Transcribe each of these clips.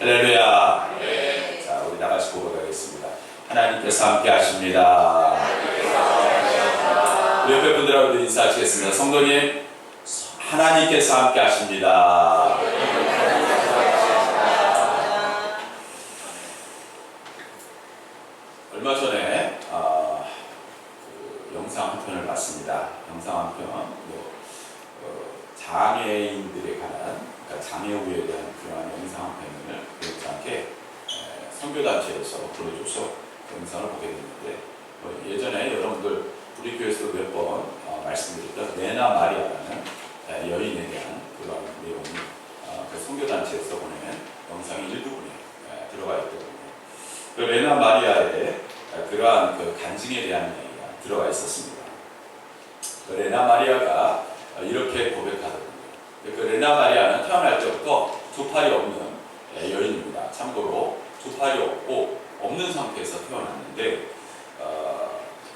할렐루야. 자, 우리 나같이 고백하겠습니다. 하나님께서 함께 하십니다. 우리 옆에 분들하고 인사하시겠습니다. 성도님, 하나님께서 함께 하십니다. 얼마 전에 영상 한 편을 봤습니다. 영상 한 편, 장애인들에 관한, 그러니까 장애우에 대한 그러한 영상 한 편을 그렇지 않게 선교단체에서 불러줘서 영상을 보게 됐는데, 예전에 여러분들 우리 교회에서 몇 번 말씀드렸던 레나 마리아라는 여인에 대한 그런 내용이 그 선교단체에서 보내는 영상의 일부분에 들어가 있거든요. 그 레나 마리아의 그러한 그 간증에 대한 얘기가 들어가 있었습니다. 그 레나 마리아가 이렇게 고백하더군요. 그 레나 마리아는 태어날 때부터 두 팔이 없는 여인입니다. 참고로 두 팔이 없는 상태에서 태어났는데,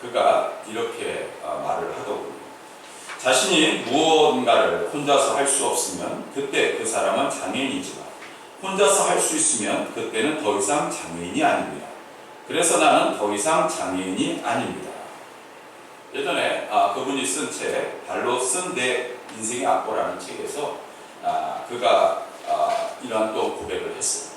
그가 이렇게 말을 하더군요. 자신이 무언가를 혼자서 할 수 없으면 그때 그 사람은 장애인이지만, 혼자서 할 수 있으면 그때는 더 이상 장애인이 아닙니다. 그래서 나는 더 이상 장애인이 아닙니다. 예전에 그분이 쓴 책, 발로 쓴 내 인생의 악보라는 책에서 그가 이러한 또 고백을 했어요.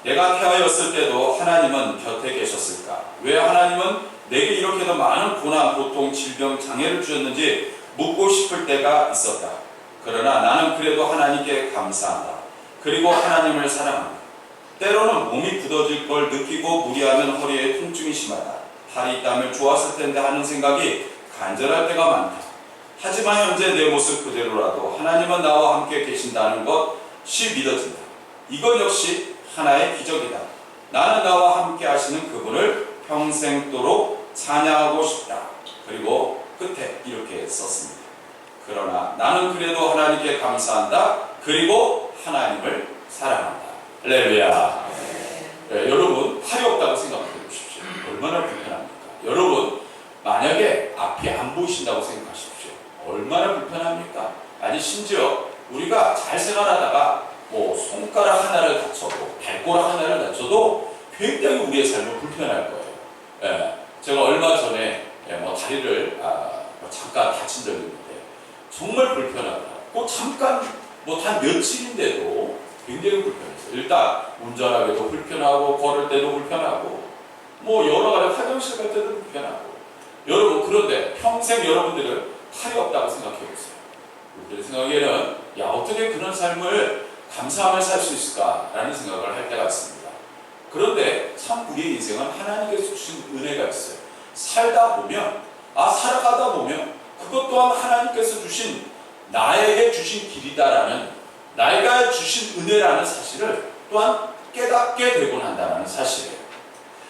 내가 태어났을 때도 하나님은 곁에 계셨을까? 왜 하나님은 내게 이렇게도 많은 고난, 고통, 질병, 장애를 주셨는지 묻고 싶을 때가 있었다. 그러나 나는 그래도 하나님께 감사한다. 그리고 하나님을 사랑한다. 때로는 몸이 굳어질 걸 느끼고 무리하면 허리에 통증이 심하다. 팔이 있다면 좋았을 텐데 하는 생각이 간절할 때가 많다. 하지만 현재 내 모습 그대로라도 하나님은 나와 함께 계신다는 것이 믿어진다. 이것 역시 하나의 기적이다. 나는 나와 함께 하시는 그분을 평생도록 찬양하고 싶다. 그리고 끝에 이렇게 썼습니다. 그러나 나는 그래도 하나님께 감사한다. 그리고 하나님을 사랑한다. 할렐루야. 네, 여러분, 팔이 없다고 생각해 보십시오. 얼마나 불편합니까? 여러분, 만약에 앞이 안 보이신다고 생각하십시오. 얼마나 불편합니까? 아니, 심지어 우리가 잘 생활하다가 손가락 하나를 다쳐도, 발가락 하나를 다쳐도 굉장히 우리의 삶은 불편할 거예요. 예, 제가 얼마 전에 다리를 잠깐 다친 적이 있는데 정말 불편하더라고요. 잠깐 단 며칠인데도 굉장히 불편했어요. 일단 운전하기도 불편하고, 걸을 때도 불편하고, 여러 가지 화장실 갈 때도 불편하고. 여러분, 그런데 평생 여러분들은 팔이 없다고 생각해 보세요. 우리들 생각에는 어떻게 그런 삶을 감사하며 살 수 있을까라는 생각을 할 때가 있습니다. 그런데 참 우리의 인생은 하나님께서 주신 은혜가 있어요. 살아가다 보면 그것 또한 하나님께서 주신, 나에게 주신 길이다라는, 나에게 주신 은혜라는 사실을 또한 깨닫게 되곤 한다는 사실이에요.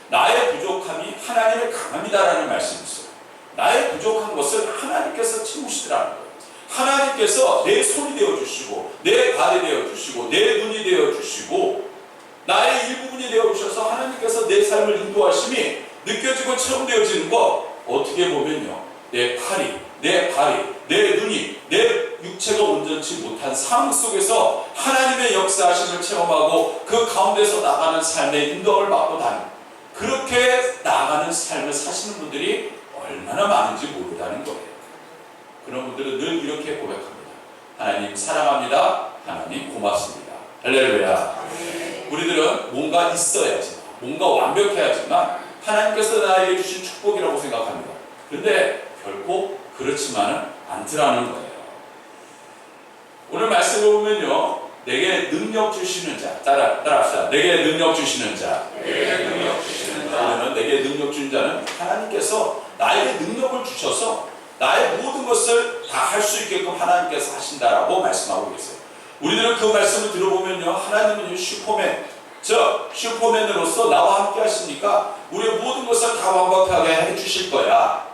나의 부족함이 하나님의 강함이다라는 말씀이 있어요. 나의 부족한 것을 하나님께서 채우시더라는 거예요. 하나님께서 내 손이 되어주시고, 내 발이 되어주시고, 내 눈이 되어주시고, 나의 일부분이 되어주셔서 하나님께서 내 삶을 인도하심이 느껴지고 체험되어지는 것, 어떻게 보면요, 내 팔이, 내 발이, 내 눈이, 내 육체가 온전치 못한 상황 속에서 하나님의 역사하심을 체험하고 그 가운데서 나가는 삶의 인도를 받고 그렇게 나아가는 삶을 사시는 분들이 얼마나 많은지 모르다는 거예요. 그런 분들은 늘 이렇게 고백합니다. 하나님 사랑합니다. 하나님 고맙습니다. 할렐루야. 우리들은 뭔가 있어야지, 뭔가 완벽해야지만 하나님께서 나에게 주신 축복이라고 생각합니다. 그런데 결코 그렇지만은 않더라는 거예요. 오늘 말씀을 보면요, 내게 능력 주시는 자, 따라합시다. 내게 능력 주시는 자. 오늘은 내게 능력 주는 자는 하나님께서 나에게 능력을 주셔서 나의 모든 것을 다 할 수 있게끔 하나님께서 하신다라고 말씀하고 계세요. 우리들은 그 말씀을 들어보면요, 하나님은 슈퍼맨으로서 나와 함께 하시니까 우리의 모든 것을 다 완벽하게 해주실 거야.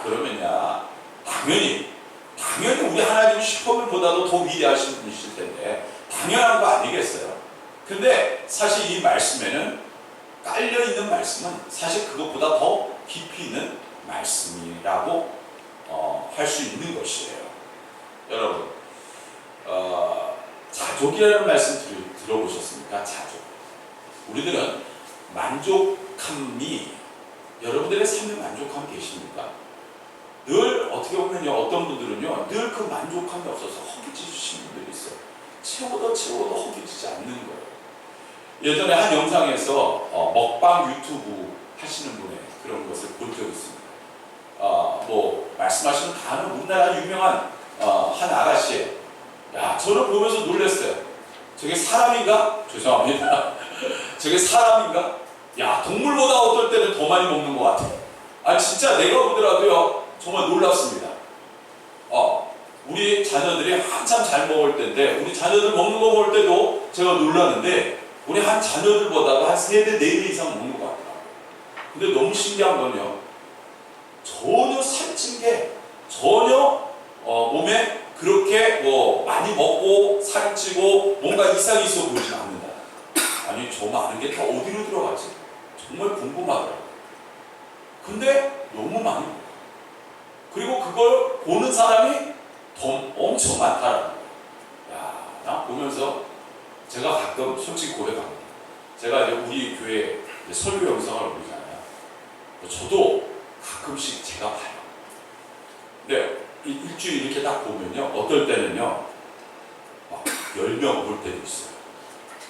그러면야, 당연히 우리 하나님은 슈퍼맨보다도 더 위대하신 분이실 텐데 당연한 거 아니겠어요? 근데 사실 이 말씀에는, 깔려있는 말씀은 사실 그것보다 더 깊이 있는 말씀이라고 할 수 있는 것이에요. 여러분, 자족이라는 말씀 들어보셨습니까? 자족. 우리들은 만족함이, 여러분들의 삶에 만족함 계십니까? 늘 어떻게 보면요, 어떤 분들은요, 늘 그 만족함이 없어서 허기지시는 분들이 있어요. 채워도 허기지지 않는 거예요. 예전에 한 영상에서 먹방 유튜브 하시는 분의 그런 것을 본 적이 있습니다. 뭐 말씀하시는 다는 우리나라 유명한 한 아가씨예요. 야, 저를 보면서 놀랐어요. 저게 사람인가? 죄송합니다. 저게 사람인가? 야, 동물보다 어떨 때는 더 많이 먹는 것 같아. 아, 진짜 내가 보더라도요, 정말 놀랍습니다. 우리 자녀들이 한참 잘 먹을 때인데, 우리 자녀들 먹는 거 먹을 때도 제가 놀랐는데, 우리 한 자녀들보다도 한 3배, 4배 이상 먹는 것 같더라고요. 근데 너무 신기한 건요, 전혀 살찐 게 전혀 몸에 그렇게 뭐 많이 먹고 살이 찌고 뭔가 이상이 있어 보이지 않는다. 아니, 저 많은 게 다 어디로 들어가지? 정말 궁금하더라고요. 근데 너무 많이 먹어요. 그리고 그걸 보는 사람이 엄청 많다라는 거예요. 야, 나 보면서 제가 가끔 솔직히 고백합니다. 제가 이제 우리 교회 설교 영상을 올리잖아요. 저도 가끔씩 제가 봐요. 근데 일주일 이렇게 딱 보면요, 어떨 때는요, 막 10명 볼 때도 있어요.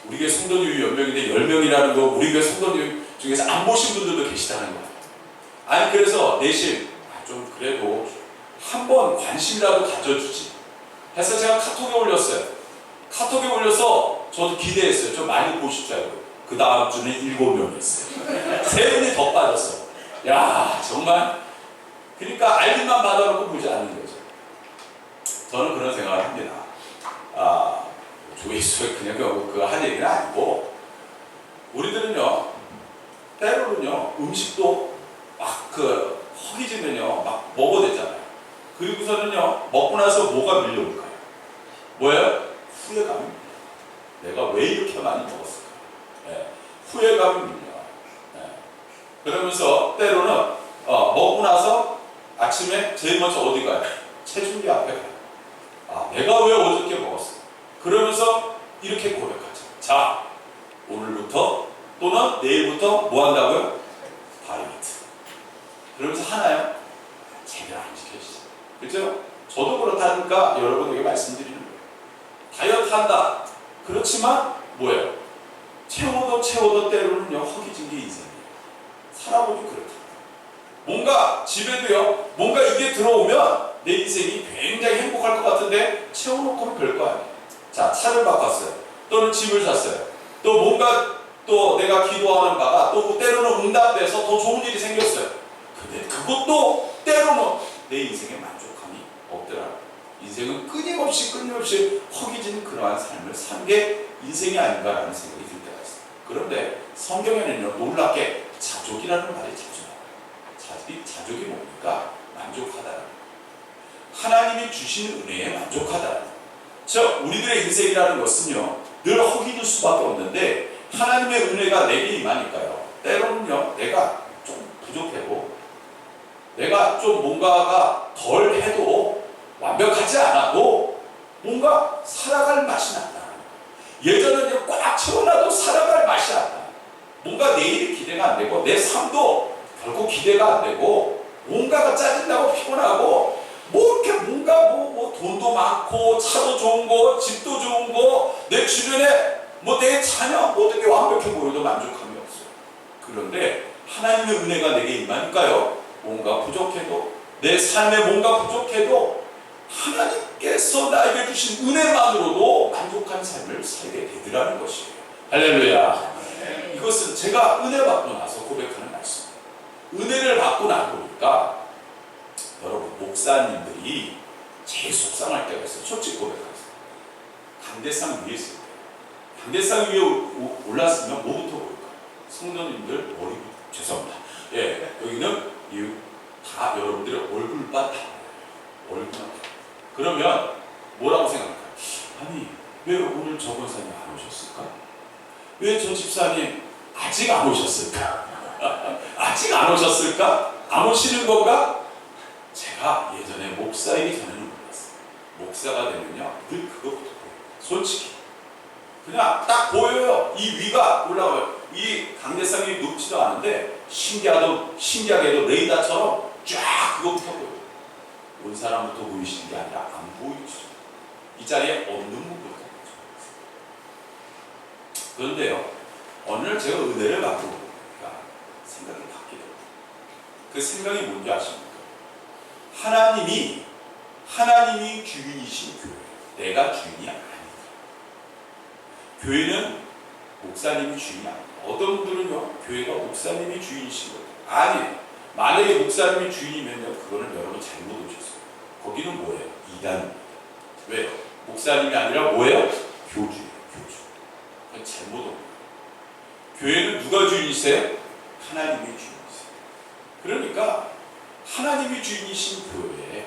우리 교회 성도님이 10명인데 10명이라는 거 우리 교회 성도님 중에서 안 보신 분들도 계시다는 거예요. 아니, 그래서 내심 좀 그래도 한번 관심이라도 가져주지 해서 제가 카톡에 올렸어요. 카톡에 올려서 저도 기대했어요. 좀 많이 보실 줄 알고. 그 다음 주는 7명이었어요. 3분이 더 빠졌어요. 야, 정말. 그러니까 알림만 받아놓고 보지 않는 거죠. 저는 그런 생각을 합니다. 조회수에 그냥 그거 한 얘기는 아니고, 우리들은요, 때로는요, 음식도 막 허기지면요, 막 먹어대잖아요. 그리고서는요, 먹고 나서 뭐가 밀려올까요? 뭐예요? 후회감입니다. 내가 왜 이렇게 많이 먹었을까? 네. 후회감이 밀려. 네. 그러면서 때로는 먹고 나서 아침에 제일 먼저 어디 가요? 체중계 앞에 가요. 내가 왜 어저께 먹었어? 그러면서 이렇게 고백하죠. 자, 오늘부터 또는 내일부터 뭐 한다고요? 다이어트. 그러면서 하나요? 제대로 안 지켜지죠. 그렇죠? 저도 그렇다니까 여러분에게 말씀드리는 거예요. 다이어트 한다. 그렇지만 뭐예요? 채워도 때로는요, 허기진 게 인생이에요. 살아보니 그렇다. 뭔가 집에도요, 뭔가 이게 들어오면 내 인생이 굉장히 행복할 것 같은데 채워놓고는 별거 아니에요. 자, 차를 바꿨어요. 또는 집을 샀어요. 또 뭔가 또 내가 기도하는 바가 또 때로는 응답돼서 더 좋은 일이 생겼어요. 근데 그것도 때로는 내 인생에 만족함이 없더라고요. 인생은 끊임없이 허기진 그러한 삶을 산 게 인생이 아닌가라는 생각이 들 때가 있어요. 그런데 성경에는요, 놀랍게 자족이라는 말이 자주 나와요. 자족이 뭡니까? 만족하다라는 거예요. 하나님이 주신 은혜에 만족하다라는 거예요. 즉, 우리들의 인생이라는 것은요, 늘 허기질 수밖에 없는데 하나님의 은혜가 내게 임하니까요, 때로는요, 내가 좀 부족해도, 내가 좀 뭔가가 덜 해도, 완벽하지 않아도 뭔가 살아갈 맛이 난다. 예전에는 꽉 채워놔도 살아갈 맛이 안 나. 뭔가 내일이 기대가 안 되고, 내 삶도 결코 기대가 안 되고, 뭔가가 짜증나고 피곤하고, 뭐 이렇게 뭔가 뭐 돈도 많고, 차도 좋은 거, 집도 좋은 거, 내 주변에 뭐 내 자녀 모든 게 완벽해 보여도 만족함이 없어요. 그런데 하나님의 은혜가 내게 임하니까요, 뭔가 부족해도, 내 삶에 뭔가 부족해도 하나님께서 나에게 주신 은혜만으로도 만족한 삶을 살게 되더라는 것이에요. 할렐루야. 이것은 제가 은혜 받고 나서 고백하는 말씀이에요. 은혜를 받고 나고 보니까 여러분, 목사님들이 제일 속상할 때가 있어요. 솔직히 고백하겠습니다. 강대상 위에 있을 때, 강대상 위에 올랐으면 뭐부터 보일까요? 성도님들 머리부터. 죄송합니다. 예, 여기는 다 여러분들의 얼굴만 다 얼굴만 다. 그러면 뭐라고 생각할까요? 아니, 왜 오늘 저 권사님 안 오셨을까? 왜 저 집사님 아직 안 오셨을까? 아직 안 오셨을까? 안 오시는 건가? 제가 예전에 목사이기 전에는 몰랐어요. 목사가 되면요, 늘 그것부터 보여요. 솔직히 그냥 딱 보여요. 이 위가 올라와요. 이 강제성이 높지도 않은데 신기하게도 레이더처럼 쫙 그거부터 보여요. 온 사람부터 보이시는 게 아니라 안 보이죠. 이 자리에 없는 분부터 보이죠. 그런데요, 어느 날 제가 은혜를 받고 보니까 생각이 바뀌더라고요. 그 생각이 뭔지 아십니까? 하나님이 주인이신 교회, 내가 주인이 아니다. 교회는 목사님이 주인이 아니다. 어떤 분들은요, 교회가 목사님이 주인이신 거예요. 아니, 만약에 목사님이 주인이면요, 그거는 여러분 잘못 오셨어요. 거기는 뭐예요? 이단입니다. 왜요? 목사님이 아니라 뭐예요? 교주예요, 교주. 그건 잘못 옵니다. 교회는 누가 주인이세요? 하나님이 주인이세요. 그러니까 하나님이 주인이신 교회에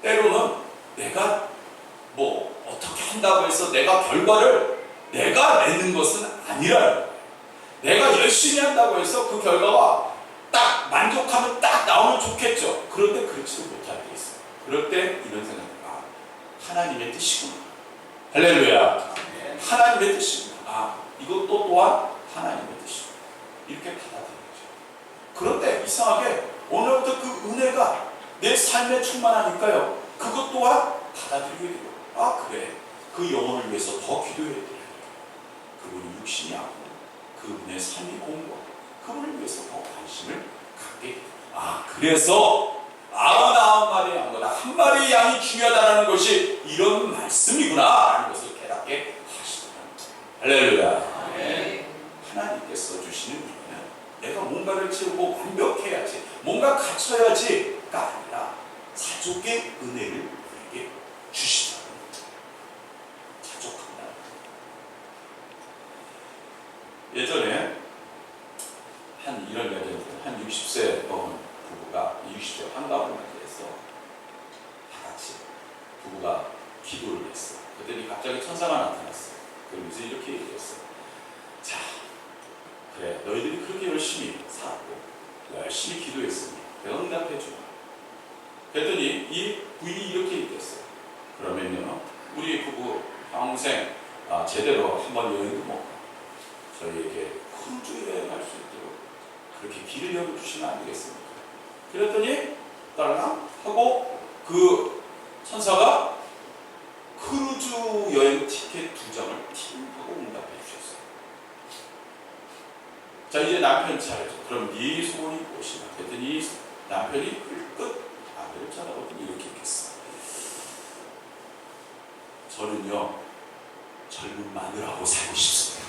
때로는 내가 뭐 어떻게 한다고 해서 내가 결과를 내가 내는 것은 아니라는 거예요. 내가 열심히 한다고 해서 그 결과가 딱 만족하면 딱 나오면 좋겠죠. 그런데 그렇지도 못할 때 있어요. 그럴 때 이런 생각이 하나님의 뜻이구나. 할렐루야. 하나님의 뜻이구나. 이것도 또한 하나님의 뜻이구나. 이렇게 받아들이는 거죠. 그런데 이상하게 오늘부터 그 은혜가 내 삶에 충만하니까요, 그것 또한 받아들이게 되고, 그래, 그 영혼을 위해서 더 기도해야 돼. 그분이 육신이 아프고 그분의 삶이 공부하고 그분을 위해서 더 관심을 갖게 돼. 그래서 99마리의 양보다 한 마리의 양이 중요하다는 것이 이런 말씀이구나 라는 것을 깨닫게 하시더라고요. 할렐루야. 네. 하나님께서 주시는 은혜는 내가 뭔가를 채우고 완벽해야지, 뭔가 갖춰야지가 아니라 사족의 은혜를 우리에게 주시더라고요. 사족한다. 예전에 이런 이야기를 한 60세 먹은 부부가 60세 한가운데 맞이해서 다 같이 부부가 기도를 했어요. 그랬더니 갑자기 천사가 나타났어요. 그러면서 이렇게 얘기했어요. 자, 그래, 너희들이 그렇게 열심히 살았고 열심히 기도했으니 내가 응답해 주마. 그랬더니 이 부인이 이렇게 얘기했어요. 그러면요, 우리 부부 평생 제대로 한번 여행도 못 가. 저희에게 크루즈 여행할 수 있도록 그렇게 길을 열어주시면 안 되겠습니까? 그랬더니 딸랑 하고 그 천사가 크루즈 여행 티켓 2장을 팅 하고 응답해 주셨어요. 자, 이제 남편 차례죠. 그럼 네 소원이 무엇이냐? 그랬더니 남편이 끝 아내를 쳐다보더니 이렇게 얘기했어. 저는요, 젊은 마누라하고 살고 싶습니다.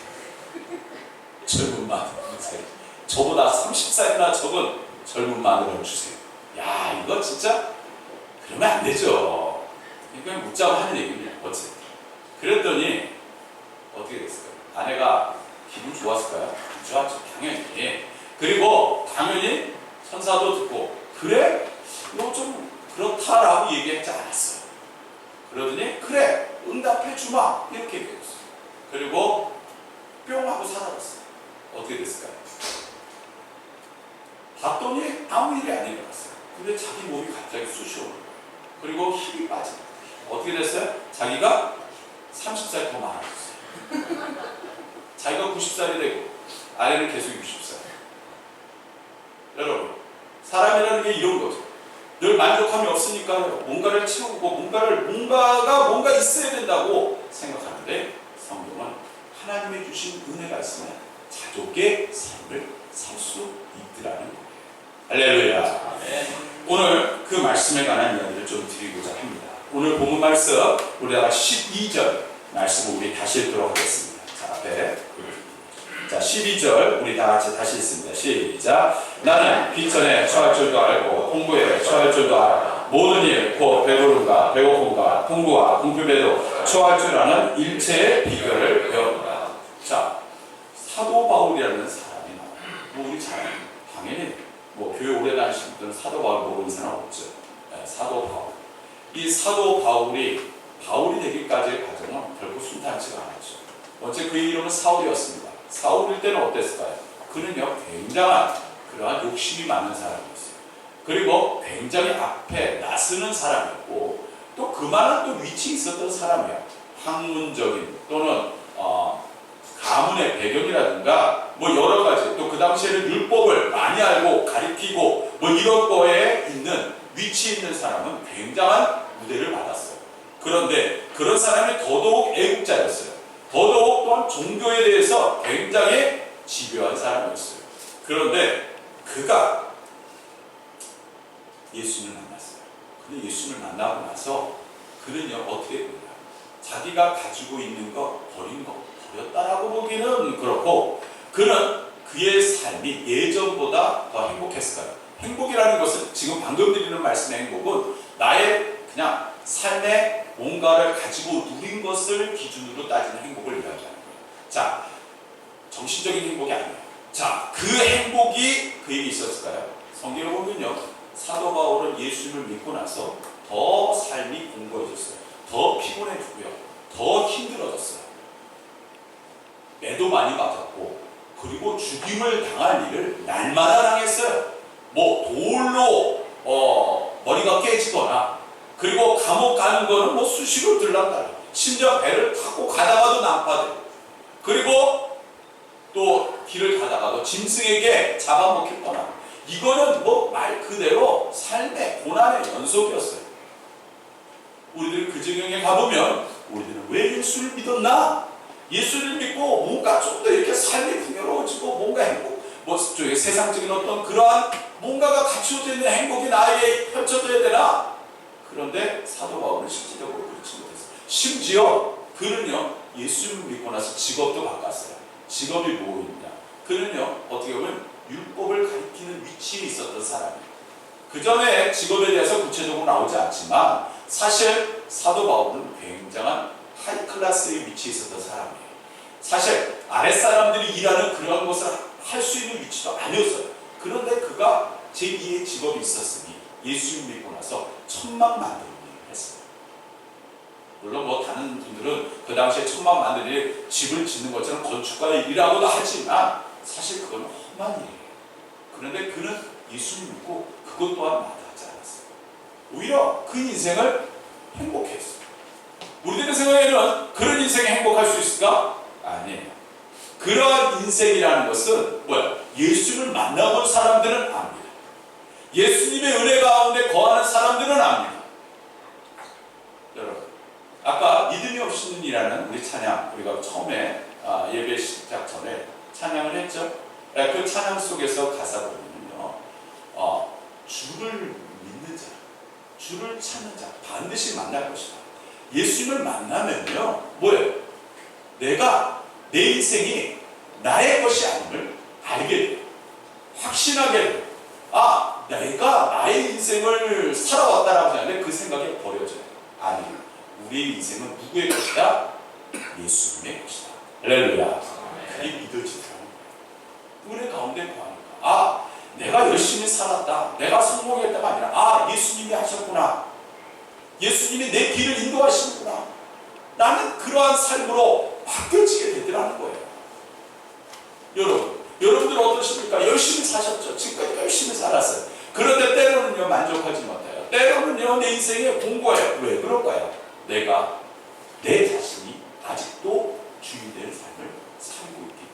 젊은 마누라하고 살고, 저보다 30살이나 적은 젊은 마누라를 주세요. 야, 이거 진짜 그러면 안 되죠. 그냥 묻자고 하는 얘기입니다. 어쨌든 그랬더니 어떻게 됐을까요? 아내가 기분 좋았을까요? 안 좋았죠, 당연히. 그리고 당연히 천사도 듣고 그래? 너 좀 그렇다라고 얘기하지 않았어요. 그러더니 그래, 응답해 주마 이렇게 얘기했어요. 그리고 뿅 하고 사라졌어요. 어떻게 됐을까요? 봤더니 아무 일이 안 일어났어요. 근데 자기 몸이 갑자기 쑤시오는 거예요. 그리고 힘이 빠진 거예요. 어떻게 됐어요? 자기가 30살 더 많아졌어요. 자기가 90살이 되고 아내는 계속 60살. 여러분, 사람이라는 게 이런 거죠. 늘 만족함이 없으니까요, 뭔가를 채우고 뭔가 있어야 된다고 생각하는데, 성경은 하나님의 주신 은혜가 있으면 자족의 삶을 살 수 있더라는 거예요. 할렐루야. 오늘 그 말씀에 관한 이야기를 좀 드리고자 합니다. 오늘 본문 말씀 우리가 12절 말씀을 우리 다시 읽도록 하겠습니다. 자, 앞에 12절 우리 다 같이 다시 읽습니다. 시작. 나는 비천에 처할 줄도 알고 공부에 처할 줄도 알아. 모든 일, 곧 배부름과 배고픔과 공부와 공품에도 처할 줄 아는 일체의 비결을 배운다. 자, 사도 바울이라는 사람이 나와요. 우리 잘 당연히 교회 오래 다니신 분들은 사도 바울 모르는 사람 없죠. 네, 사도 바울. 이 사도 바울이 되기까지의 과정은 결코 순탄치가 않았죠. 먼저 그의 이름은 사울이었습니다. 사울일 때는 어땠을까요? 그는요, 굉장한 그러한 욕심이 많은 사람이었어요. 그리고 굉장히 앞에 나서는 사람이었고, 또 그만한 또 위치에 있었던 사람이에요. 학문적인 또는 가문의 배경이라든가 뭐 여러 가지, 또 그 당시에는 율법을 많이 알고 가리키고 뭐 이런 거에 있는 위치에 있는 사람은 굉장한 우대를 받았어요. 그런데 그런 사람이 더더욱 애국자였어요. 더더욱 또한 종교에 대해서 굉장히 집요한 사람이었어요. 그런데 그가 예수님을 만났어요. 근데 예수님을 만나고 나서 그는요 어떻게 보냐, 자기가 가지고 있는 거 버린 거 버렸다라고 보기는 그렇고, 그는 그의 삶이 예전보다 더 행복했을까요? 행복이라는 것은 지금 방금 드리는 말씀의 행복은 나의 그냥 삶에 뭔가를 가지고 누린 것을 기준으로 따지는 행복을 이야기하는 거예요. 자, 정신적인 행복이 아니에요. 자, 그 행복이 그에게 있었을까요? 성경을 보면요, 사도 바울은 예수님을 믿고 나서 더 삶이 공고해졌어요. 더 피곤해지고요, 더 힘들어졌어요. 매도 많이 맞았고, 그리고 죽임을 당할 일을 날마다 당했어요. 뭐 돌로 머리가 깨지거나, 그리고 감옥 가는 거는 뭐 수시로 들락달락, 심지어 배를 타고 가다가도 난파되고, 그리고 또 길을 가다가도 짐승에게 잡아먹혔거나, 이거는 뭐 말 그대로 삶의 고난의 연속이었어요. 우리들 그 지경에 가보면 우리들은 왜 예수를 믿었나? 예수를 믿고 뭔가 좀 더 이렇게 삶이 풍요로워지고 뭔가 행복, 뭐 세상적인 어떤 그러한 뭔가가 갖추어져 있는 행복이 나에게 펼쳐져야 되나? 그런데 사도 바울은 실질적으로 그렇지 못했어요. 심지어 그는요 예수를 믿고 나서 직업도 바꿨어요. 직업이 뭐였냐? 그는요 어떻게 보면 율법을 가리키는 위치에 있었던 사람이에요. 그 전에 직업에 대해서 구체적으로 나오지 않지만 사실 사도 바울은 굉장한 하이 클래스의 위치에 있었던 사람이에요. 사실 아랫사람들이 일하는 그런 것을 할 수 있는 위치도 아니었어요. 그런데 그가 제2의 직업이 있었으니 예수님 믿고 나서 천막 만드는 일을 했어요. 물론 뭐 다른 분들은 그 당시에 천막 만드는 일, 집을 짓는 것처럼 건축가의 일이라고도 하지만 사실 그건 험한 일이에요. 그런데 그는 예수님 믿고 그것 또한 마다하지 않았어요. 오히려 그 인생을 행복했어요. 우리들의 생각에는 그런 인생이 행복할 수 있을까? 아니에요. 그러한 인생이라는 것은 뭐야? 예수를 만나본 사람들은 압니다. 예수님의 은혜 가운데 거하는 사람들은 압니다. 여러분, 아까 믿음이 없이는 이라는 우리 찬양, 우리가 처음에 예배 시작 전에 찬양을 했죠. 그 찬양 속에서 가사 보면요, 주를 믿는 자, 주를 찾는 자 반드시 만날 것이다. 예수님을 만나면요 뭐예요? 내가 내 인생이 나의 것이 아님을 알게 돼요. 확신하게 돼요. 아, 내가 나의 인생을 살아왔다라고 하는데 그 생각이 버려져요. 아니, 우리의 인생은 누구의 것이다? 예수님의 것이다. 할렐루야. 그게 믿어지더라고요. 은혜 가운데 거하니까, 아, 내가 열심히 살았다, 내가 성공했다가 아니라, 아, 예수님이 하셨구나, 예수님이 내 길을 인도하시는구나, 나는 그러한 삶으로 바뀌어지게 되더라는 거예요. 여러분들 어떠십니까? 열심히 사셨죠? 지금까지 열심히 살았어요. 그런데 때로는요 만족하지 못해요. 때로는요 내 인생에 공고해요. 왜 그럴까요? 내가 내 자신이 아직도 주인된 삶을 살고 있기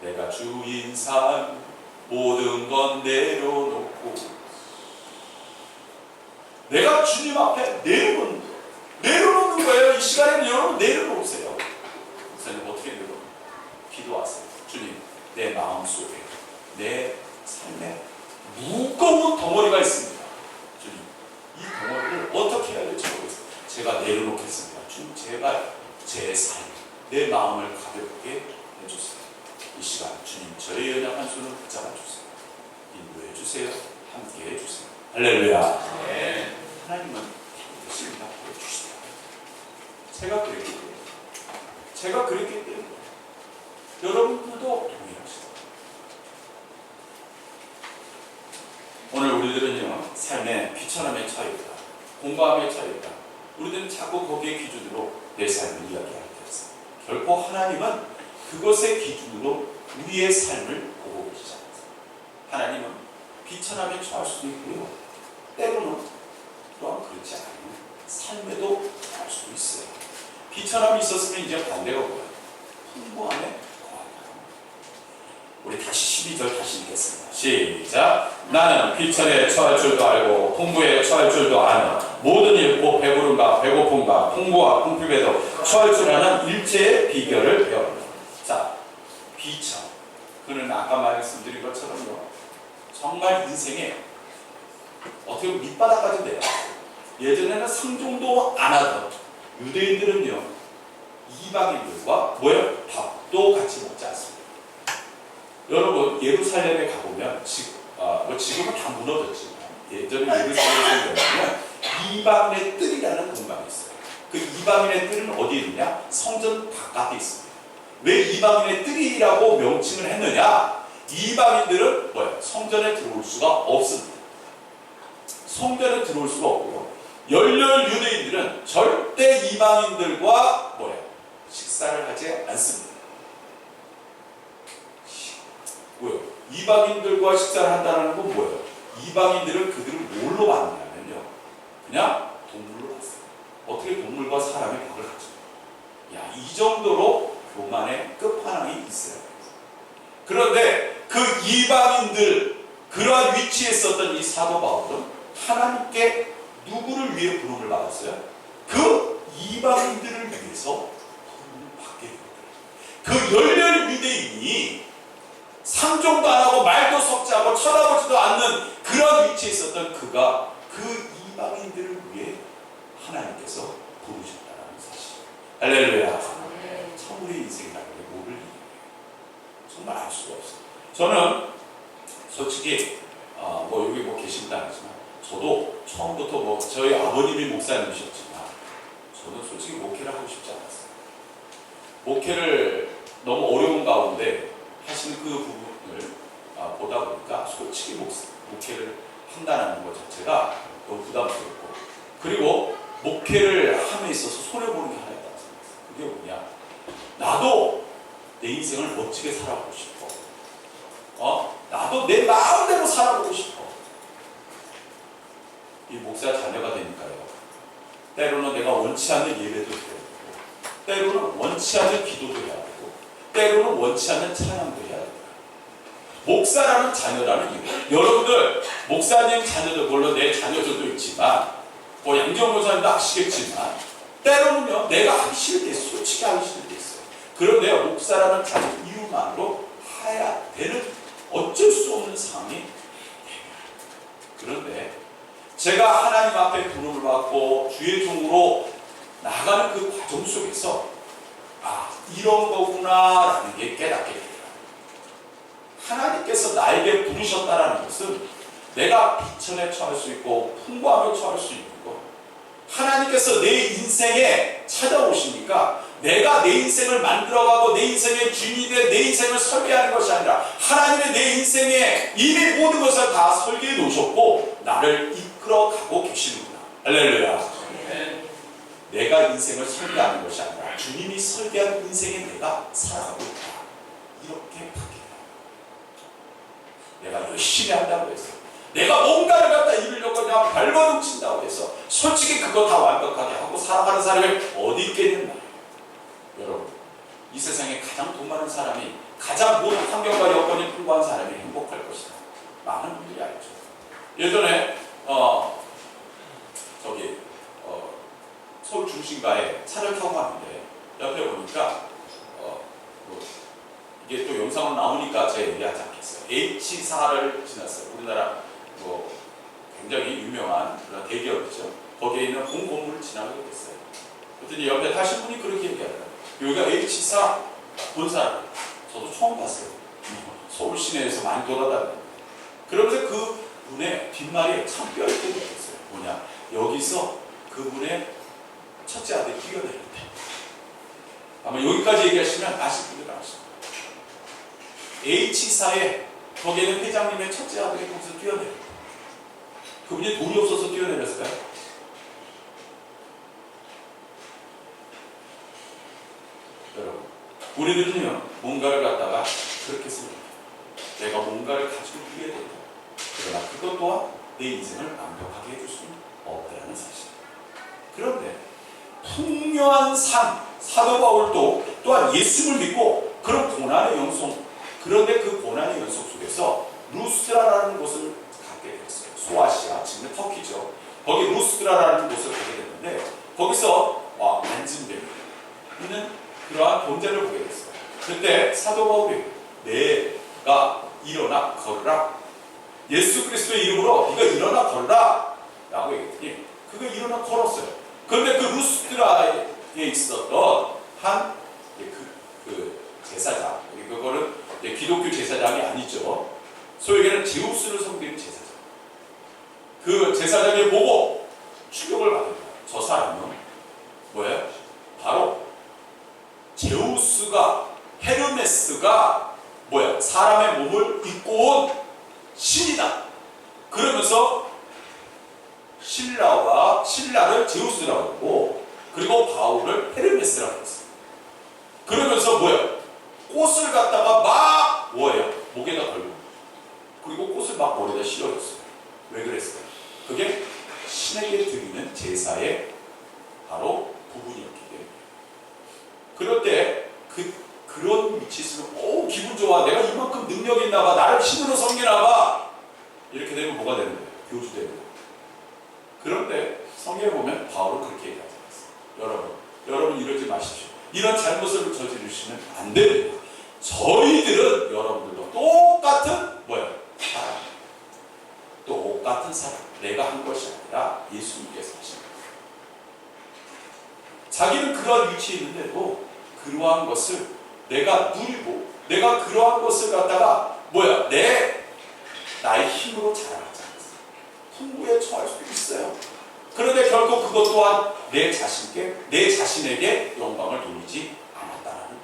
때문이에요. 내가 주인 삶 모든 건 내려놓고, 내가 주님 앞에 내려놓는 거예요. 이 시간에는 여러분 내려놓으세요. 목사님 어떻게 내려놓어요? 기도하세요. 주님, 내 마음속에 내 삶에 무거운 덩어리가 있습니다. 주님, 이 덩어리를 어떻게 해야 될지 모르겠어요. 제가 내려놓겠습니다. 주님, 제발 제 삶, 내 마음을 가볍게 해주세요. 이 시간 주님, 저의 연약한 손을 붙잡아 주세요. 인도해 주세요. 함께 해주세요. 할렐루야. 네. 하나님은 반드시 응답해 주시더라고요. 제가 그랬기 때문에 여러분들도 동일하시다. 오늘 우리들은요 삶의 비천함에 처해있다, 공감에 처해있다. 우리들은 자꾸 거기에 기준으로 내 삶을 이야기하게 되었어요. 결코 하나님은 그것의 기준으로 우리의 삶을 보고 계시지 않습니다. 하나님은 비천함에 처할 수도 있고요, 때로는 또한 그렇지 않은 삶에도 갈 수도 있어요. 비천함이 있었으면 이제 반대가 뭐예요? 풍부한 12절 다시 읽겠습니다. 시작. 나는 비천에 처할 줄도 알고 풍부에 처할 줄도 아는 모든 일 곧 배부름과 배고픔과 풍부와 궁핍에도 처할 줄 아는 일체의 비결을 배웠다. 자, 비천. 그는 아까 말씀드린 것처럼요. 정말 인생에 어떻게 보면 밑바닥까지 돼요. 예전에는 상종도 안 하던 유대인들은요. 이방인들과 뭐예요? 밥도 같이 먹지 않습니다. 여러분 예루살렘에 가보면 지금은 다 무너졌지만 예전에 예루살렘에 가보면 이방인의 뜰이라는 공간이 있어요. 그 이방인의 뜰은 어디에 있느냐? 성전 바깥에 있습니다. 왜 이방인의 뜰이라고 명칭을 했느냐? 이방인들은 뭐예요? 성전에 들어올 수가 없습니다. 성전에 들어올 수가 없고요. 열렬 유대인들은 절대 이방인들과 뭐예요? 식사를 하지 않습니다. 뭐예요? 이방인들과 식사를 한다는 건 뭐예요? 이방인들은 그들을 뭘로 봤냐면요. 그냥 동물로 봤어요. 어떻게 동물과 사람의 밥을 갖죠? 야, 이 정도로 교만의 끝판왕이 있어요. 그런데 그 이방인들, 그러한 위치에 있었던 이 사도 바울은 하나님께 누구를 위해 부름을 받았어요? 그 이방인들을 위해서 부름을 받게 됩니다. 그 열렬 유대인이 상종도 안 하고 말도 섞지 않고 쳐다보지도 않는 그런 위치에 있었던 그가 그 이방인들을 위해 하나님께서 부르셨다는 사실. 할렐루야. 천국의 인생이라는 게 뭐를 이해해요? 정말 알 수가 없어요. 저는 솔직히 여기 계신다 하지만 저도 처음부터 저희 아버님이 목사님이셨지만 저는 솔직히 목회를 하고 싶지 않았어요. 목회를 너무 어려운 가운데 하시는 그 부분을 보다 보니까 솔직히 목회를 한다는 것 자체가 너무 부담스럽고, 그리고 목회를 함에 있어서 손해보는 게 하나 있다고 생각했어요. 그게 뭐냐? 나도 내 인생을 멋지게 살아보고 싶어. 나도 내 마음대로 살아보고 싶어. 이 목사 자녀가 되니까요. 때로는 내가 원치 않는 예배도 드려야 되고, 때로는 원치 않는 기도도 해야 되고, 때로는 원치 않는 찬양도 해야 되고. 목사라는 자녀라는 이유. 여러분들 목사님 자녀들, 물론 내 자녀들도 있지만 양정 목사님도 아시겠지만 때로는요 내가 하기 싫을 때 있어요. 솔직히 하기 싫을 때 있어요. 그런데 목사라는 자녀 이유만으로 해야 되는 어쩔 수 없는 상황이 됩니다. 그런데 제가 하나님 앞에 부름을 받고 주의 종으로 나가는 그 과정 속에서 이런 거구나 라는 게 깨닫게 됩니다. 하나님께서 나에게 부르셨다라는 것은 내가 비천에 처할 수 있고 풍부함에 처할 수 있는 것, 하나님께서 내 인생에 찾아오시니까 내가 내 인생을 만들어가고 내 인생의 주인이 돼 내 인생을 설계하는 것이 아니라 하나님의 내 인생에 이미 모든 것을 다 설계해 놓으셨고 나를 이끌어가고 계시는구나. 할렐루야. 내가 인생을 설계하는 것이 아니라 주님이 설계한 인생에 내가 살아가고 있다. 이렇게 바뀝니다. 내가 열심히 한다고 해서, 내가 뭔가를 갖다 이루려고 그냥 발버둥 친다고 해서 솔직히 그거 다 완벽하게 하고 살아가는 사람이 어디 있겠냐. 여러분, 이 세상에 가장 돈 많은 사람이, 가장 모든 환경과 여건이 풍부한 사람이 행복할 것이다. 많은 분들이 알죠. 예전에 서울 중심가에 차를 타고 왔는데 옆에 보니까 이게 또 영상으로 나오니까 제가 얘기하지 않겠어요. H사를 지났어요. 우리나라 굉장히 유명한 그런 대기업이죠. 거기에 있는 본 건물을 지나게 됐어요. 그랬더니 옆에 타신 분이 그렇게 얘기하더라고요. 여기가 H사 본사. 저도 처음 봤어요. 서울 시내에서 많이 돌아다니고. 그러면서 그 분의 뒷말이 참 뼈있게 느꼈어요. 뭐냐? 여기서 그분의 첫째 아들이 뛰어내릴 때. 아마 여기까지 얘기하시면 아실 분들 아십니다. H사에 거기에는 회장님의 첫째 아들이 거기서 뛰어내려. 그분이 돈이 없어서 뛰어내렸을까요? 여러분, 우리들은요 뭔가를 갖다가 그렇게 씁니다. 내가 뭔가를 가지고 이겨야 된다. 그러나 그것 또한 내 인생을 완벽하게 해줄 수는 없다는 사실. 그런데 풍요한 삶, 사도 바울도 또한 예수를 믿고 그런 고난의 영성, 그런데 그 고난의 연속 속에서 루스드라라는 곳을 가게 됐어요. 소아시아, 지금 터키죠. 거기 루스드라라는 곳을 가게 됐는데 거기서 안진뱅이 있는 그러한 존재를 보게 됐어요. 그때 사도 바울이 내가 일어나 걸으라. 예수 그리스도의 이름으로 네가 일어나 걸으라 라고 얘기했더니 그가 일어나 걸었어요. 그런데 그 루스드라에 있었던 한 제사장, 그거는 기독교 제사장이 아니죠. 소위 얘기하는 제우스를 섬기는 제사장. 그 제사장이 보고 충격을 받은 거예요. 저 사람은 뭐예요? 바로 제우스가, 헤르메스가 뭐야? 사람의 몸을 입고 온 신이다. 그러면서 신라를 제우스라고 하고 그리고 바울을 헤르메스라고 했어요. 그러면서 뭐야? 꽃을 갖다가 막 뭐예요? 목에다 걸고 그리고 꽃을 막 머리에다 씌워줬어요. 왜 그랬어요? 그게 신에게 드리는 제사의 바로 부분이었기 때문에. 그럴 때 그런 위치에서 기분 좋아. 내가 이만큼 능력이 있나 봐. 나를 신으로 섬기나 봐. 이렇게 되면 뭐가 되는 거예요? 교주되는 거예요. 그런데 성경에 보면 바울은 그렇게 얘기하지 않았어요. 여러분 이러지 마십시오. 이런 잘못을 저지르시면 안 됩니다. 저희들은 여러분들도 똑같은 사람. 똑같은 사람. 내가 한 것이 아니라 예수님께서 하신 거예요. 자기는 그러한 위치에 있는데도 그러한 것을 내가 누리고 내가 그러한 것을 갖다가 나의 힘으로 자랑하지 않았어요. 풍부에 처할 수도 있어요. 그런데 결국 그것 또한 내 자신에게 영광을 돌리지 않았다는.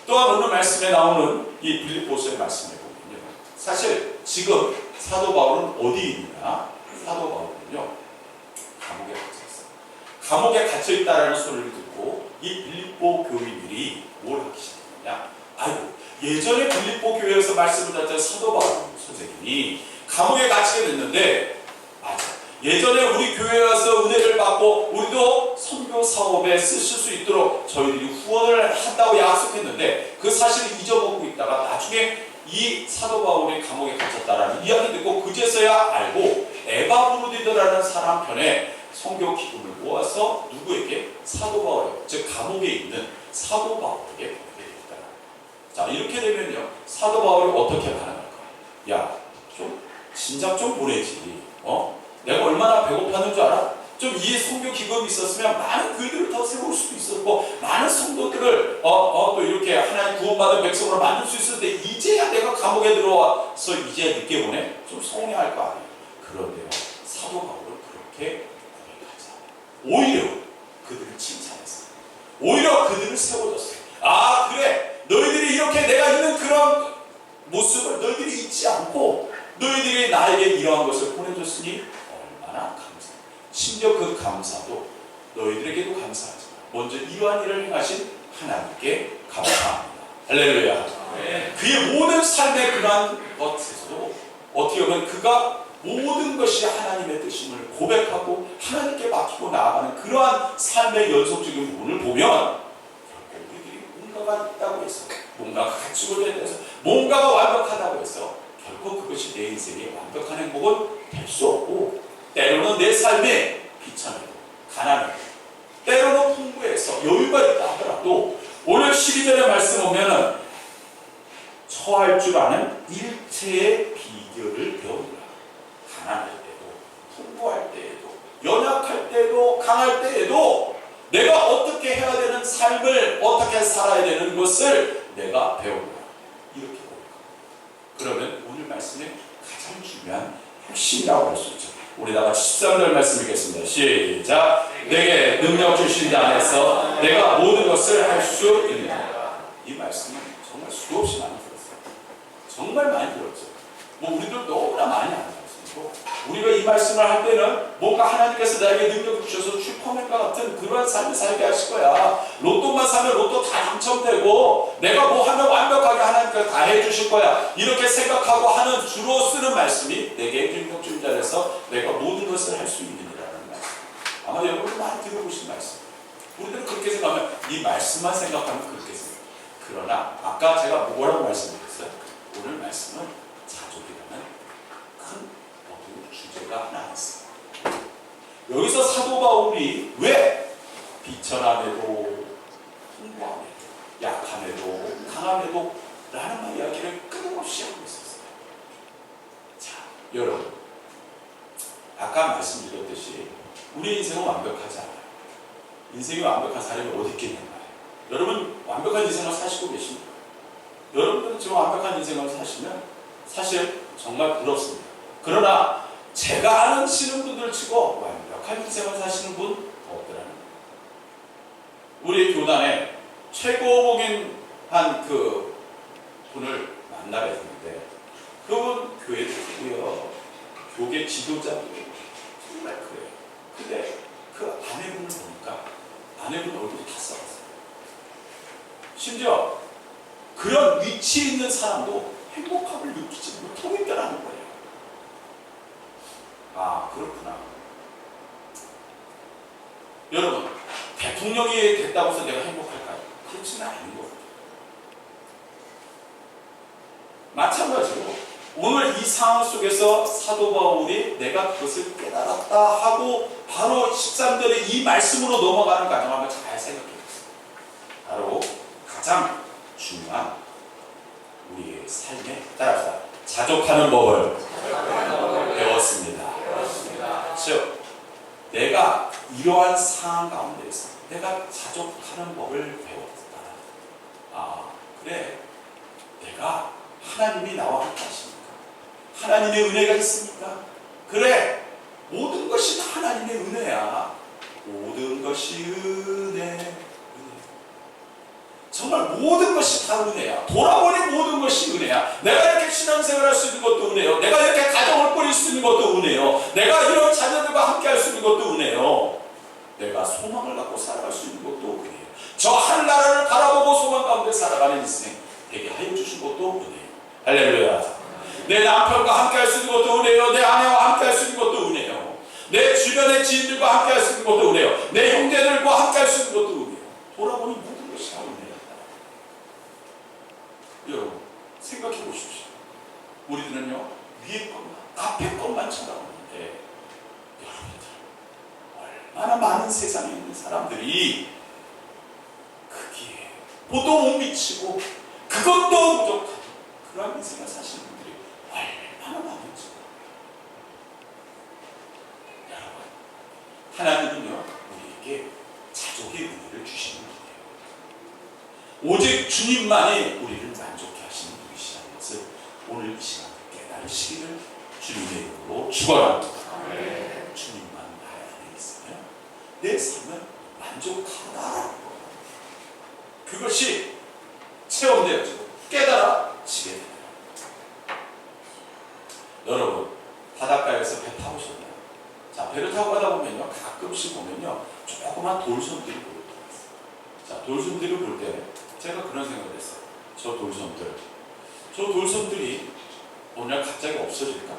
또한 오늘 말씀에 나오는 이 빌립보서의 말씀을 보면요. 사실 지금 사도 바울은 어디 있느냐? 사도 바울은요. 감옥에 갇혀 있어요. 감옥에 갇혀 있다라는 소리를 듣고 이 빌립보 교인들이 뭘 하기 시작했느냐? 예전에 빌립보 교회에서 말씀을 듣던 사도 바울 선생님이 감옥에 갇히게 됐는데 예전에 우리 교회에 와서 은혜를 받고 우리도 선교 사업에 쓰실 수 있도록 저희들이 후원을 한다고 약속했는데 그 사실을 잊어먹고 있다가 나중에 이 사도 바울이 감옥에 갇혔다라는 이야기 듣고 그제서야 알고 에바브로디더라는 사람 편에 선교 기금을 모아서 누구에게? 사도 바울에게, 즉 감옥에 있는 사도 바울에게 보내게 됐다. 자, 이렇게 되면요 사도 바울이 어떻게 반응할까? 진작 좀 보내지. 내가 얼마나 배고팠는 줄 알아? 좀 이 선교 기금이 있었으면 많은 교회들을 더 세울 수도 있었고 많은 성도들을 또 이렇게 하나님 구원받은 백성으로 만들 수 있었는데 이제야 내가 감옥에 들어와서 이제 늦게 보내? 좀 서운해할 거 아니에요. 그런데요 사도 바울은 그렇게 고백하지 않아요. 오히려 그들을 칭찬했어요. 오히려 그들을 세워줬어요. 그래 너희들이 이렇게 내가 있는 그런 모습을 너희들이 잊지 않고 너희들이 나에게 이러한 것을 보내줬으니 얼마나 감사해. 심지어 그 감사도 너희들에게도 감사하지만 먼저 이러한 일을 행하신 하나님께 감사합니다. 할렐루야. 그의 모든 삶의 그러한 것에서도 어떻게 보면 그가 모든 것이 하나님의 뜻임을 고백하고 하나님께 맡기고 나아가는 그러한 삶의 연속적인 부분을 보면 결국 우리들이 뭔가가 있다고 해서 뭔가가 갖추고자 해서 뭔가가 완벽하다고 해서 결국 그것이 내 인생의 완벽한 행복은 될 수 없고 때로는 내 삶에 비참해도 가난해도 때로는 풍부해서 여유가 있다 하더라도 오늘 12절의 말씀 보면은 처할 줄 아는 일체의 비결을 배우라. 가난할 때도 풍부할 때에도 연약할 때도 강할 때에도 내가 어떻게 해야 되는 삶을 어떻게 살아야 되는 것을 내가 배우라. 이렇게 그러면 오늘 말씀의 가장 중요한 핵심이라고 할 수 있죠. 우리 다 같이 13절 말씀 읽겠습니다. 시작. 내게 능력 주신 자 안에서 내가 모든 것을 할 수 있느니라. 이 말씀은 정말 수없이 많이 들었어요. 정말 많이 들었죠. 우리도 너무나 많이 안 들었어요. 우리가 이 말씀을 할 때는 뭔가 하나님께서 나에게 능력을 주셔서 슈퍼맨과 같은 그러한 삶을 살게 하실 거야. 로또만 사면 로또 다 당첨되고 내가 뭐 하면 완벽하게 하나님께서 다 해주실 거야. 이렇게 생각하고 하는 주로 쓰는 말씀이 내게 능력 주신 자에서 내가 모든 것을 할 수 있느니라는 말씀. 아마 여러분도 많이 들어보신 말씀. 우리들은 그렇게 생각하면 이 말씀만 생각하면 그렇게 생각해요. 그러나 아까 제가 뭐라고 말씀드렸어요? 오늘 말씀은 자족이라는 큰 어두운 주제가 하나 있어요. 여기서 사도 바울이 왜 비천함에도 풍부함에도 약함에도 강함에도 라는 이야기를 끊임없이 하고 있었어요. 자, 여러분, 아까 말씀드렸듯이 우리 인생은 완벽하지 않아요. 인생이 완벽한 사람이 어디 있겠냐는 말이에요. 여러분 완벽한 인생을 사시고 계십니까? 여러분들은 지금 완벽한 인생을 사시면 사실 정말 부럽습니다. 그러나 제가 아시는 분들 치고 완벽한 인생을 사시는 분 없더라는 거예요. 우리 교단에 최고봉인 한 그 분을 만나게 했는데 그분 교회 누구요? 교계 지도자분이에요. 정말 그래요. 근데 그 아내분을 보니까 아내분 얼굴이 다 썩었어요. 심지어 그런 위치에 있는 사람도 행복함을 느끼지 못하고 있다는 거예요. 아, 그렇구나. 여러분, 대통령이 됐다고 해서 내가 행복할까요? 그렇지는 않은 거예요. 마찬가지로 오늘 이 상황 속에서 사도 바울이 내가 그것을 깨달았다 하고 바로 13절의 이 말씀으로 넘어가는 과정을 한번 잘 생각해 보세요. 바로 가장 중요한 우리의 삶에 따라서 자족하는 법을 배웠습니다. 즉, 내가 이러한 상황 가운데서 내가 자족하는 법을 배웠다. 아, 그래. 내가 하나님이 나와 함께 하십니까? 하나님의 은혜가 있습니까? 그래. 모든 것이 다 하나님의 은혜야. 모든 것이 은혜. 정말 모든 것이 다 은혜야. 돌아보니 모든 것이 은혜야. 내가 이렇게 신앙생활 할 수 있는 것도 은혜요. 내가 이렇게 가정을 꾸릴 수 있는 것도 은혜요. 내가 이런 자녀들과 함께 할 수 있는 것도 은혜요. 내가 소망을 갖고 살아갈 수 있는 것도 은혜요. 저 하늘나라를 바라보고 소망 가운데 살아가는 인생 되게 하여 주신 것도 은혜요. 할렐루야. 내 남편과 함께 할 수 있는 것도 은혜요. 내 아내와 함께 할 수 있는 것도 은혜요. 내 주변의 지인들과 함께 할 수 있는 것도 은혜요. 내 형제들과 함께 할 수 있는 것도 은혜요. 돌아보니 모든 것이 다 은혜였다. 여러분, 생각해 보십시오. 우리들은요, 위에 것만, 앞에 것만 쳐다보는데, 여러분들, 얼마나 많은 세상에 있는 사람들이 거기에 보도 못 미치고, 그것도 부족한 그런 인생을 사시는 분들이 얼마나 많은지. 여러분, 하나님은요, 우리에게 자족의 은혜를 주시는 분이에요. 오직 주님만이 우리를 만족해 하시는 분이시라는 것을 오늘 이 시간에 깨달으시기를 주님의 이름으로 축원합니다. 주님만 나의 안에 있으면 내 삶은 만족하다라는 거예요. 그것이 체험되어지고 깨달아지게 됩니다. 여러분, 바닷가에서 배 타보셨나요? 자, 배를 타고 가다 보면요, 가끔씩 보면요, 조그만 돌섬들이 보여요. 자, 돌섬들을 볼 때 제가 그런 생각을 했어요. 저 돌섬들이 오늘 갑자기 없어질까?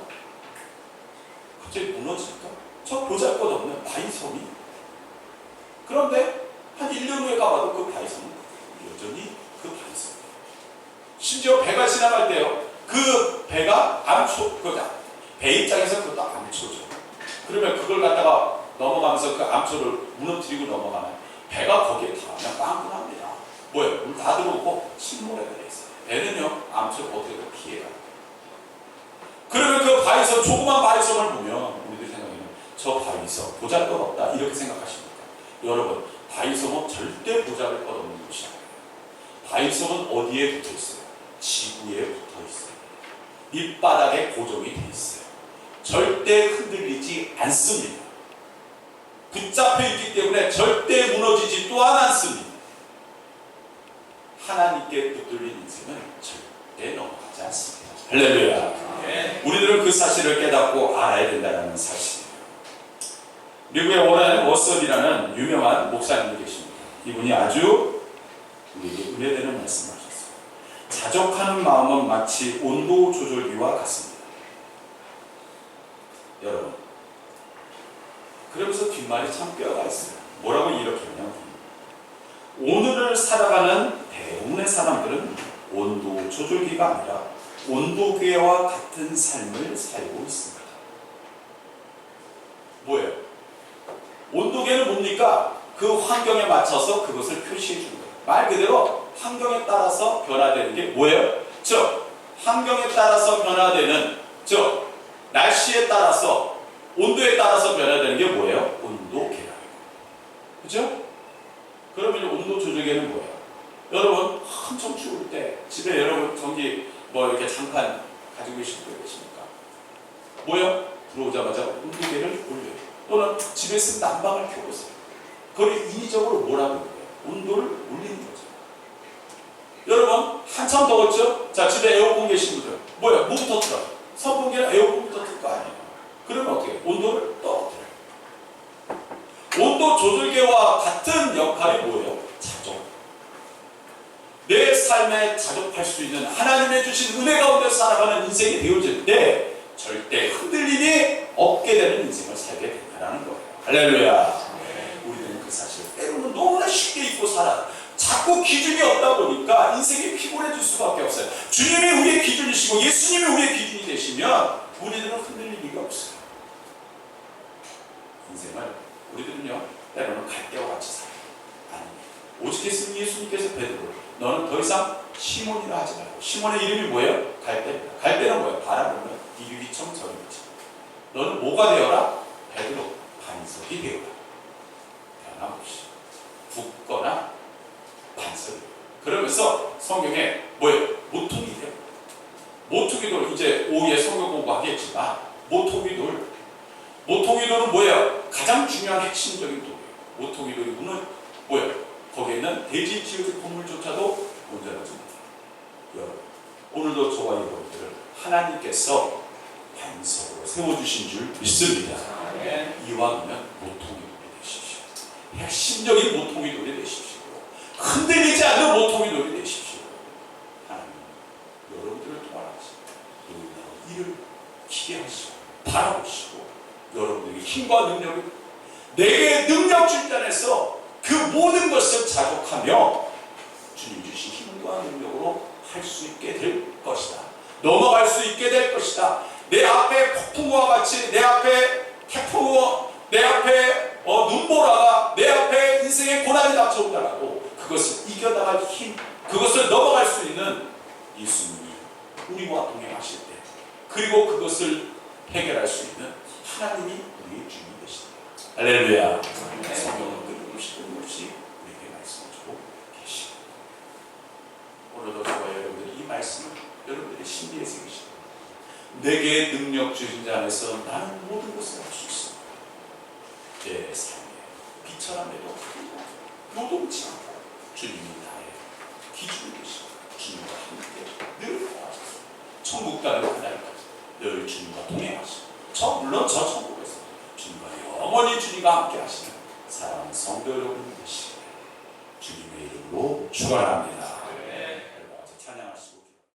갑자기 무너질까? 저 보잘것없는 바위섬이. 그런데 한 1년 후에 가봐도 그 바위섬은 여전히 그 바위섬이에요. 심지어 배가 지나갈 때요, 그 배가 암초, 배 입장에서 그것도 암초죠. 그러면 그걸 갖다가 넘어가면서 그 암초를 무너뜨리고 넘어가면 배가 거기에 닿으면 빵꾸납니다. 뭐예요? 물 다 들어오고 침몰해가 돼 있어요. 배는요, 암초를 어떻게든 피해가요. 그러면 그 바위섬, 조그만 바위섬을 보면 우리들 생각에는 저 바위섬 보잘것없다 이렇게 생각하십니까? 여러분, 바위섬은 절대 보잘것없는 곳이 아니에요. 바위섬은 어디에 붙어 있어요? 지구에 붙어 있어요. 밑바닥에 고정이 돼 있어요. 절대 흔들리지 않습니다. 붙잡혀 있기 때문에 절대 무너지지 또한 않습니다. 하나님께 붙들린 인생은 절대 넘어가지 않습니다. 할렐루야. 우리들은 그 사실을 깨닫고 알아야 된다는 사실이에요. 미국의 워렌 워설이라는 유명한 목사님이 계십니다. 이분이 아주 우리에게 은혜되는 말씀을 하셨어요. 자족하는 마음은 마치 온도 조절기와 같습니다. 여러분, 그러면서 뒷말이 참 뼈가 있어요. 뭐라고 이렇게 하냐면, 오늘을 살아가는 대부분 대부분의 사람들은 온도 조절기가 아니라 온도계와 같은 삶을 살고 있습니다. 뭐예요? 온도계는 뭡니까? 그 환경에 맞춰서 그것을 표시해 주는 거예요. 말 그대로 환경에 따라서 변화되는 게 뭐예요? 즉 환경에 따라서 변화되는, 즉 날씨에 따라서, 온도에 따라서 변화되는 게 뭐예요? 온도계라는 거예요. 그죠? 그러면 온도 조절계는 뭐예요? 여러분 엄청 추울 때 집에 여러분 전기 뭐 이렇게 잠깐 가지고 계신 분 계십니까? 뭐요? 들어오자마자 온도계를 올려요. 또는 집에 있으면 난방을 켜보세요. 그걸 인위적으로 뭐라고 해요? 온도를 올리는 거죠. 여러분 한참 더웠죠? 자, 집에 에어컨 계신 분들 뭐예요? 뭐부터 틀어요? 선풍기는 에어컨부터 틀 거 아니에요. 그러면 어떻게 해요? 온도를 떨어뜨려요. 온도 조절계와 같은 역할이 뭐예요? 자족. 내 삶에 자족할 수 있는 하나님의 주신 은혜 가운데 살아가는 인생이 되어질 때 절대 흔들림이 없게 되는 인생을 살게 된다는 거예요. 할렐루야. 우리들은 그 사실 때로는 너무나 쉽게 잊고 살아. 자꾸 기준이 없다 보니까 인생이 피곤해질 수밖에 없어요. 주님이 우리의 기준이시고 예수님이 우리의 기준이 되시면 우리들은 흔들릴 리가 없어요. 인생을 우리들은요 때로는 갈대와 같이 살아요. 아닙니다. 오직 예수님께서 베드로, 너는 더 이상 시몬이라 하지 말고, 시몬의 이름이 뭐예요? 갈대입니다. 갈대는 뭐예요? 바라보면 이륙이청 저륙이청. 너는 뭐가 되어라? 베드로, 반석이 되어라. 변함없이 굳거나 반석이. 그러면서 성경에 뭐예요? 모퉁이 돼요. 모퉁이 돌, 이제 오후에 성경 공부하겠지만 모퉁이 돌, 모퉁이 돌은 뭐예요? 가장 중요한 핵심적인 돌이에요. 모퉁이 돌이 뭐예요? 거기에는 대지 지어진 건물조차도 문제하지 못해요. 여러분, 오늘도 저와 여러분들을 하나님께서 반석으로 세워주신 줄 믿습니다. 이왕이면 모퉁이 돌이 되십시오. 핵심적인 모퉁이 돌이 되십시오. 흔들리지 않는 모퉁이 돌이 되십시오. 하나님, 여러분들을 통하시고 이를 기대하시고 바라보시고 여러분들에게 힘과 능력을, 내게 능력 주신 안에서 그 모든 것을 자족하며 주님 주신 힘과 능력으로 할 수 있게 될 것이다. 넘어갈 수 있게 될 것이다. 내 앞에 폭풍우와 같이, 내 앞에 태풍우, 내 앞에 눈보라가, 내 앞에 인생의 고난이 닥쳐온다라고 그것을 이겨나갈 힘, 그것을 넘어갈 수 있는 예수님이 우리와 동행하실 때, 그리고 그것을 해결할 수 있는 하나님이 우리의 주님이 되십니다. 할렐루야. 성경은 끊임없이 우리에게 말씀해주고 계십니다. 오늘도 저와 여러분들이 이 말씀을 여러분들의 심리에 새기십니다. 내게 능력 주신 자 안에서 나는 모든 것을 할 수 있습니다. 내 삶에 비천함에도 요동치 않고 주님이 나의 기준이 되시고 주님과 함께 늘 동행하셔서 천국 가는 그날까지 늘 주님과 동행하시고, 물론 저 천국에서 주님과 영원히 주님과 함께 하시는 사랑하는 성도 여러분 되시기를 주님의 이름으로 축원합니다.